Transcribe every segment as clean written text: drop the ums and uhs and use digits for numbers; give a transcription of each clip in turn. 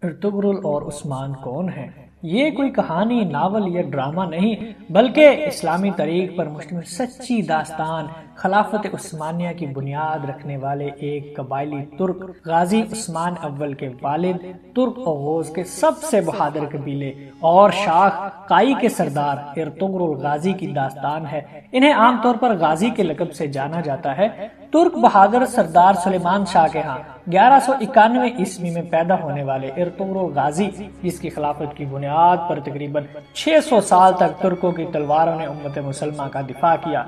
Ertugrul اور عثمان کون ہیں؟ یہ کوئی کہانی، ناول یا ڈرامہ نہیں، بلکہ اسلامی تاریخ پر مشتمل سچی داستان، خلافت عثمانیہ کی بنیاد رکھنے والے ایک قبائلی ترک غازی عثمان اول کے والد، ترک اوغوز کے سب سے بہادر قبیلے اور شاخ قائی کے سردار ارطغرل غازی کی داستان ہے۔ انہیں عام طور پر غازی کے لقب سے جانا جاتا ہے۔ ترک بہادر سردار سلیمان شاہ کے ہاں 1191 عیسوی میں پیدا ہونے والے ارطغرل غازی، جس کی خلافت کی بنیاد پر تقریباً 600 سال تک ترکوں کی تلواروں نے امت مسلمہ کا دفاع کیا۔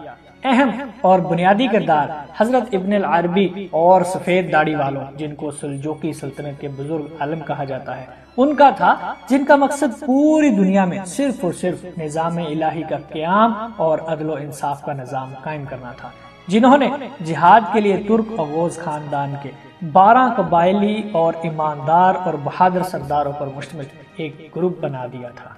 اہم اور بنیادی کردار حضرت ابن العربی اور سفید داڑھی والوں، جن کو سلجوقی سلطنت کے بزرگ عالم کہا جاتا ہے، ان کا تھا، جن کا مقصد پوری دنیا میں صرف اور صرف نظام الہی کا قیام اور عدل و انصاف کا نظام قائم کرنا تھا، جنہوں نے جہاد کے لیے ترک اوغوز خاندان کے 12 قبائلی اور ایماندار اور بہادر سرداروں پر مشتمل ایک گروپ بنا دیا تھا۔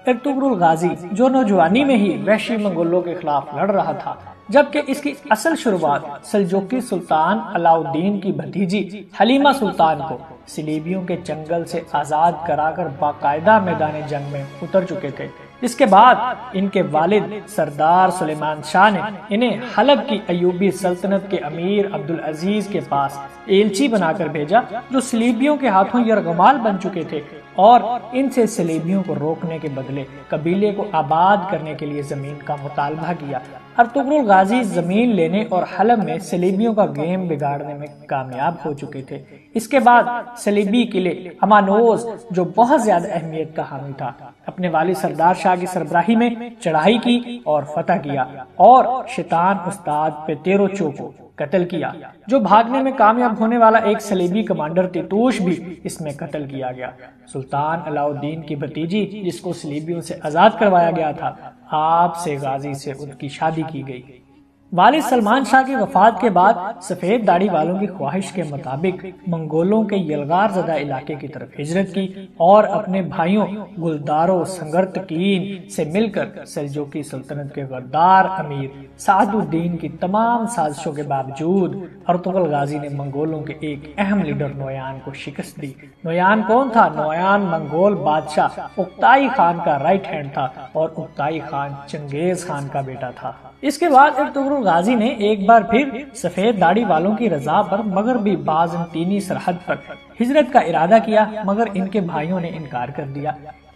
ارطغرل غازی جو نوجوانی میں ہی وحشی منگولوں کے خلاف لڑ رہا تھا، جبکہ اس کی اصل شروعات سلجوقی سلطان علاء الدین کی بھتیجی حلیمہ سلطان کو صلیبیوں کے چنگل سے آزاد کرا کر باقاعدہ میدان جنگ میں اتر چکے تھے۔ اس کے بعد ان کے والد سردار سلیمان شاہ نے انہیں حلب کی ایوبی سلطنت کے امیر عبدالعزیز کے پاس ایلچی بنا کر بھیجا، جو صلیبیوں کے ہاتھوں یرغمال بن چکے تھے، اور ان سے صلیبیوں کو روکنے کے بدلے قبیلے کو آباد کرنے کے لیے زمین کا مطالبہ کیا۔ ارطغرل غازی زمین لینے اور حلب میں صلیبیوں کا گیم بگاڑنے میں کامیاب ہو چکے تھے۔ اس کے بعد صلیبی قلعے ہمانوز، جو بہت زیادہ اہمیت کا حامل تھا، اپنے والد سردار شاہ کی سربراہی میں چڑھائی کی اور فتح کیا، اور شیطان استاد پیتروچو کو قتل کیا، جو بھاگنے میں کامیاب ہونے والا ایک صلیبی کمانڈر تیتوش بھی اس میں قتل کیا گیا۔ سلطان علاء الدین کی بھتیجی، جس کو صلیبیوں سے آزاد کروایا گیا تھا، آپ سے غازی سے ان کی شادی کی گئی۔ والد سلمان شاہ کی وفات کے بعد سفید داڑھی والوں کی خواہش کے مطابق منگولوں کے یلغار زدہ علاقے کی طرف ہجرت کی، اور اپنے بھائیوں گلدار و سنگرتکین سے مل کر سلجوقی سلطنت کے غدار امیر سعد الدین کی تمام سازشوں کے باوجود ارطغرل غازی نے منگولوں کے ایک اہم لیڈر نویان کو شکست دی۔ نویان کون تھا؟ نویان منگول بادشاہ اکتائی خان کا رائٹ ہینڈ تھا، اور اکتائی خان چنگیز خان کا بیٹا تھا۔ اس کے بعد ارطغرل غازی نے ایک بار پھر سفید داڑھی والوں کی رضا پر مغربی بازنطینی سرحد پر ہجرت کا ارادہ کیا، مگر ان کے بھائیوں نے انکار کر دیا۔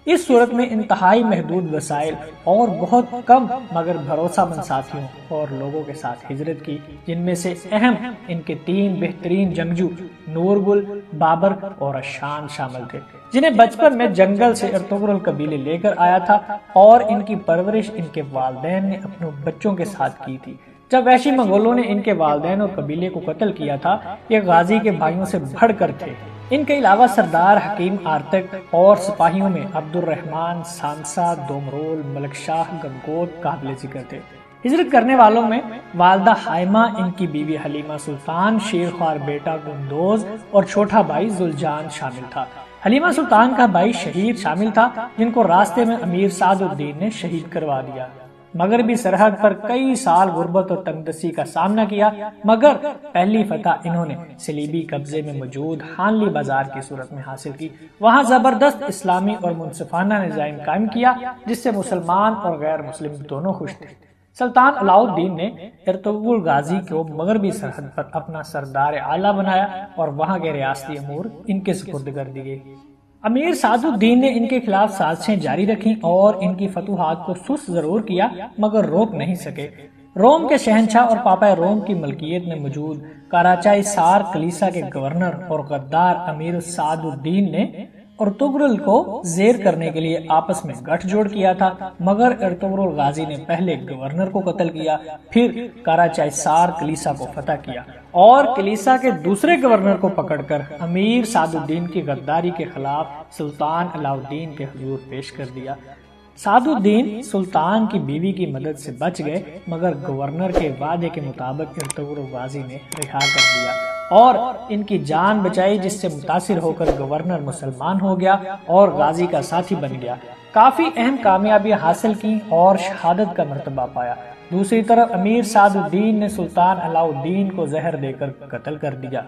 اس صورت میں انتہائی محدود وسائل اور بہت کم مگر بھروسہ مند ساتھیوں اور لوگوں کے ساتھ ہجرت کی، جن میں سے اہم ان کے 3 بہترین جنگجو نورگل، بابر اور اشان شامل تھے، جنہیں بچپن میں جنگل سے ارطغرل قبیلے لے کر آیا تھا، اور ان کی پرورش ان کے والدین نے اپنے بچوں کے ساتھ کی تھی۔ جب وحشی منگولوں نے ان کے والدین اور قبیلے کو قتل کیا تھا، یہ غازی کے بھائیوں سے بڑھ کر تھے۔ ان کے علاوہ سردار حکیم آرتک اور سپاہیوں میں عبد الرحمن، سانسا، دومرول، ملک شاہ گنگوت قابل ذکر تھے۔ ہجرت کرنے والوں میں والدہ حائمہ، ان کی بیوی حلیمہ سلطان، شیرخوار بیٹا گندوز اور چھوٹا بھائی ذوالجان شامل تھا۔ حلیمہ سلطان کا بھائی شہیر شامل تھا، جن کو راستے میں امیر سعد الدین نے شہید کروا دیا۔ مغربی سرحد پر کئی سال غربت اور تنگدستی کا سامنا کیا، مگر پہلی فتح انہوں نے صلیبی قبضے میں موجود حانلی بازار کی صورت میں حاصل کی۔ وہاں زبردست اسلامی اور منصفانہ نظام قائم کیا، جس سے مسلمان اور غیر مسلم دونوں خوش تھے۔ سلطان علاء الدین نے ارطغرل غازی کو مغربی سرحد پر اپنا سردار اعلیٰ بنایا، اور وہاں کے ریاستی امور ان کے سپرد کر دی گئی۔ امیر سعد الدین نے ان کے خلاف سازشیں جاری رکھیں اور ان کی فتوحات کو سست ضرور کیا، مگر روک نہیں سکے۔ روم کے شہنشاہ اور پاپا روم کی ملکیت میں موجود کاراچائی سار کلیسا کے گورنر اور غدار امیر سعد الدین نے ارطغرل کو زیر کرنے کے لیے آپس میں گٹھ جوڑ کیا تھا، مگر ارطغرل غازی نے پہلے گورنر کو قتل کیا، پھر کاراچائی سار کلیسا کو فتح کیا، اور کلیسا کے دوسرے گورنر کو پکڑ کر امیر سعد الدین کی غداری کے خلاف سلطان علاء الدین کے حضور پیش کر دیا۔ سعد الدین سلطان کی بیوی کی مدد سے بچ گئے، مگر گورنر کے وعدے کے مطابق ارطغرل غازی نے رہا کر دیا اور ان کی جان بچائی، جس سے متاثر ہو کر گورنر مسلمان ہو گیا اور غازی کا ساتھی بن گیا۔ کافی اہم کامیابیاں حاصل کی اور شہادت کا مرتبہ پایا۔ دوسری طرف امیر سعد الدین نے سلطان علاء الدین کو زہر دے کر قتل کر دیا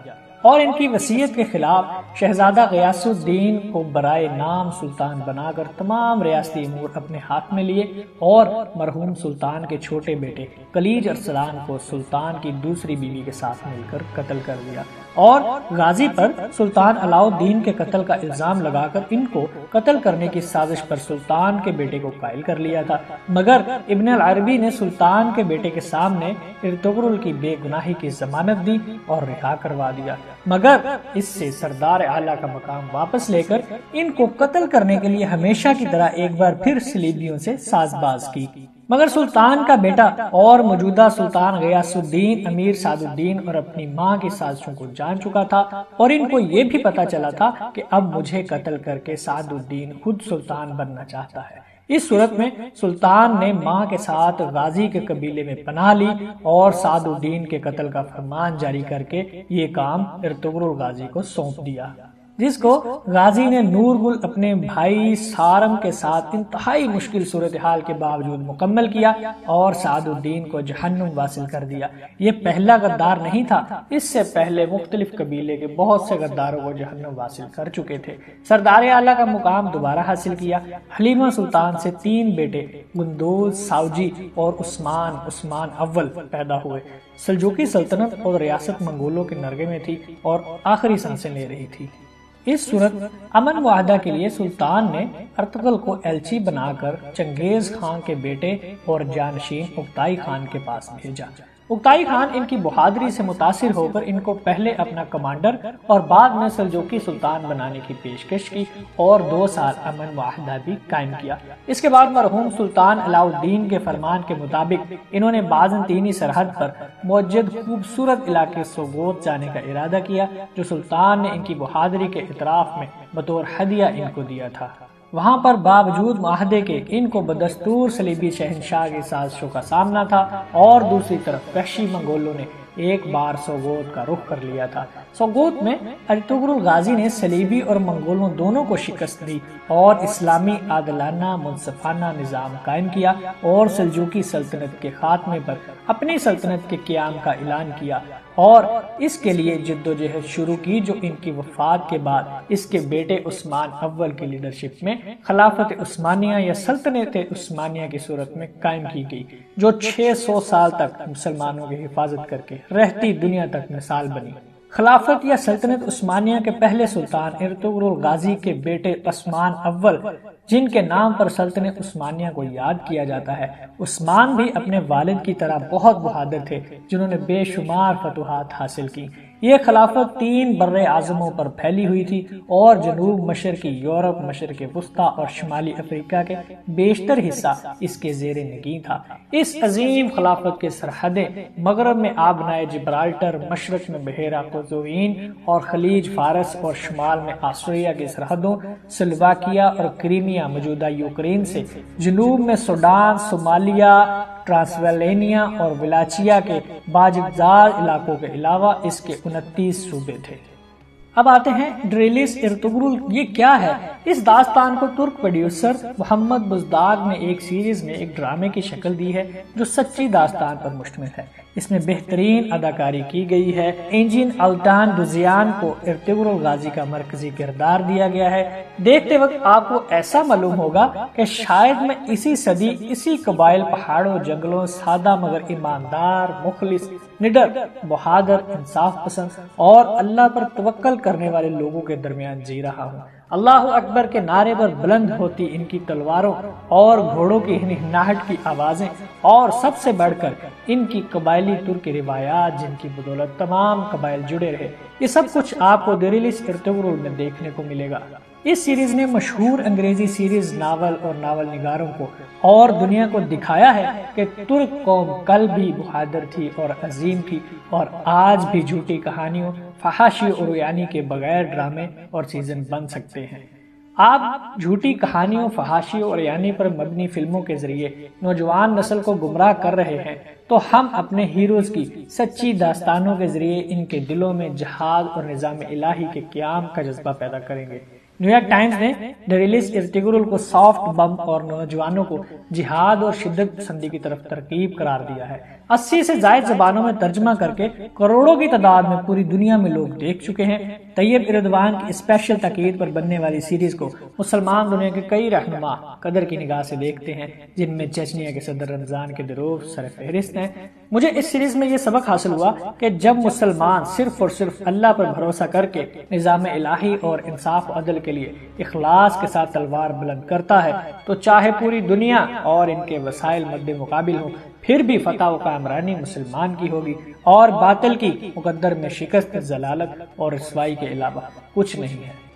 اور ان کی وصیت کے خلاف شہزادہ غیاث الدین کو برائے نام سلطان بنا کر تمام ریاستی امور اپنے ہاتھ میں لیے اور مرحوم سلطان کے چھوٹے بیٹے کلیج ارسلان کو سلطان کی دوسری بیوی کے ساتھ مل کر قتل کر دیا اور غازی پر سلطان علاء الدین کے قتل کا الزام لگا کر ان کو قتل کرنے کی سازش پر سلطان کے بیٹے کو قائل کر لیا تھا، مگر ابن العربی نے سلطان کے بیٹے کے سامنے ارطغرل کی بے گناہی کی ضمانت دی اور رہا کروا دیا، مگر اس سے سردار اعلیٰ کا مقام واپس لے کر ان کو قتل کرنے کے لیے ہمیشہ کی طرح ایک بار پھر صلیبیوں سے ساز باز کی، مگر سلطان کا بیٹا اور موجودہ سلطان غیاث الدین امیر سعد الدین اور اپنی ماں کی سازشوں کو جان چکا تھا اور ان کو یہ بھی پتا چلا تھا کہ اب مجھے قتل کر کے سعد الدین خود سلطان بننا چاہتا ہے۔ اس صورت میں سلطان نے ماں کے ساتھ غازی کے قبیلے میں پناہ لی اور سعد الدین کے قتل کا فرمان جاری کر کے یہ کام ارطغرل غازی کو سونپ دیا، جس کو غازی نے نور گل اپنے بھائی سارم کے ساتھ انتہائی مشکل صورتحال کے باوجود مکمل کیا اور سعد الدین کو جہنم واصل کر دیا۔ یہ پہلا غدار نہیں تھا، اس سے پہلے مختلف قبیلے کے بہت سے غداروں کو جہنم واصل کر چکے تھے۔ سردار اعلیٰ کا مقام دوبارہ حاصل کیا۔ حلیمہ سلطان سے 3 بیٹے گندوز، ساوجی اور عثمان اول پیدا ہوئے۔ سلجوقی سلطنت اور ریاست منگولوں کے نرغے میں تھی اور آخری سانسیں لے رہی تھی۔ اس صورت امن معاہدہ کے لیے سلطان نے ارطغرل کو ایلچی بنا کر چنگیز خان کے بیٹے اور جانشین اکتائی خان کے پاس بھیجا۔ اکتائی خان ان کی بہادری سے متاثر ہو کر ان کو پہلے اپنا کمانڈر اور بعد میں سلجوقی سلطان بنانے کی پیشکش کی اور 2 سال امن معاہدہ بھی قائم کیا۔ اس کے بعد مرحوم سلطان علاء الدین کے فرمان کے مطابق انہوں نے بازنطینی سرحد پر موجود خوبصورت علاقے سوگوت جانے کا ارادہ کیا، جو سلطان نے ان کی بہادری کے اعتراف میں بطور ہدیہ ان کو دیا تھا۔ وہاں پر باوجود معاہدے کے ان کو بدستور صلیبی شہنشاہ کی سازشوں کا سامنا تھا اور دوسری طرف وحشی منگولوں نے ایک بار سوگوت کا رخ کر لیا تھا۔ سوگوت میں ارطغرل غازی نے صلیبی اور منگولوں دونوں کو شکست دی اور اسلامی عادلانہ منصفانہ نظام قائم کیا اور سلجوقی سلطنت کے خاتمے پر اپنی سلطنت کے قیام کا اعلان کیا اور اس کے لیے جدوجہد شروع کی، جو ان کی وفات کے بعد اس کے بیٹے عثمان اول کی لیڈرشپ میں خلافت عثمانیہ یا سلطنت عثمانیہ کی صورت میں قائم کی گئی، جو 600 سال تک مسلمانوں کی حفاظت کر کے رہتی دنیا تک مثال بنی۔ خلافت یا سلطنت عثمانیہ کے پہلے سلطان ارطغرل غازی کے بیٹے عثمان اول، جن کے نام پر سلطنت عثمانیہ کو یاد کیا جاتا ہے۔ عثمان بھی اپنے والد کی طرح بہت بہادر تھے، جنہوں نے بے شمار فتوحات حاصل کی۔ یہ خلافت 3 بر اعظموں پر پھیلی ہوئی تھی اور جنوب مشرقی یورپ، مشرق وسطیٰ اور شمالی افریقہ کے بیشتر حصہ اس کے زیر نگین تھا۔ اس عظیم خلافت کے سرحدیں مغرب میں آبنائے جبرالٹر، مشرق میں بحیرہ قزوین اور خلیج فارس اور شمال میں آسٹریا کی سرحدوں سلواکیہ اور کریمیا موجودہ یوکرین سے، جنوب میں سوڈان، صومالیہ، ٹرانسویلینیا اور ولاچیا کے باجدار علاقوں کے علاوہ اس کے 29 صوبے تھے۔ اب آتے ہیں ڈریلس ارطغرل یہ کیا ہے؟ اس داستان کو ترک پروڈیوسر محمد بزداگ نے ایک سیریز میں ایک ڈرامے کی شکل دی ہے جو سچی داستان پر مشتمل ہے۔ اس میں بہترین اداکاری کی گئی ہے۔ انجین الٹان دوزیان کو ارطغرل غازی کا مرکزی کردار دیا گیا ہے۔ دیکھتے وقت آپ کو ایسا معلوم ہوگا کہ شاید میں اسی صدی اسی قبائل، پہاڑوں، جنگلوں، سادہ مگر ایماندار، مخلص، نڈر، بہادر، انصاف پسند اور اللہ پر توکل کرنے والے لوگوں کے درمیان جی رہا ہوں۔ اللہ اکبر کے نعرے پر بلند ہوتی ان کی تلواروں اور گھوڑوں کی ہنہناہٹ کی آوازیں اور سب سے بڑھ کر ان کی قبائلی ترک روایات، جن کی بدولت تمام قبائل جڑے رہے، یہ سب کچھ آپ کو ڈریلس ارطغرل میں دیکھنے کو ملے گا۔ اس سیریز نے مشہور انگریزی سیریز ناول اور ناول نگاروں کو اور دنیا کو دکھایا ہے کہ ترک قوم کل بھی بہادر تھی اور عظیم تھی اور آج بھی جھوٹی کہانیوں، فحاشی اور یعنی کے بغیر ڈرامے اور سیزن بن سکتے ہیں۔ آپ جھوٹی کہانیوں، فحاشی اور یعنی پر مبنی فلموں کے ذریعے نوجوان نسل کو گمراہ کر رہے ہیں، تو ہم اپنے ہیروز کی سچی داستانوں کے ذریعے ان کے دلوں میں جہاد اور نظام الہی کے قیام کا جذبہ پیدا کریں گے۔ نیو یارک ٹائمز نے ڈیریلس ارتگرل کو سافٹ بم اور نوجوانوں کو جہاد اور شدت پسندی کی طرف ترغیب قرار دیا ہے۔ 80 سے زائد زبانوں میں ترجمہ کر کے کروڑوں کی تعداد میں پوری دنیا میں لوگ دیکھ چکے ہیں۔ طیب اردوان کی اسپیشل تاکید پر بننے والی سیریز کو مسلمان دنیا کے کئی رہنما قدر کی نگاہ سے دیکھتے ہیں، جن میں چیچنیا کے صدر رمضان کے دروف سر فہرست ہیں۔ مجھے اس سیریز میں یہ سبق حاصل ہوا کہ جب مسلمان صرف اور صرف اللہ پر بھروسہ کر کے نظام الہی اور انصاف و عدل کے لیے اخلاص کے ساتھ تلوار بلند کرتا ہے تو چاہے پوری دنیا اور ان کے وسائل مد مقابل ہوں، پھر بھی فتح و کامرانی مسلمان کی ہوگی اور باطل کی مقدر میں شکست، ضلالت اور رسوائی کے علاوہ کچھ نہیں ہے۔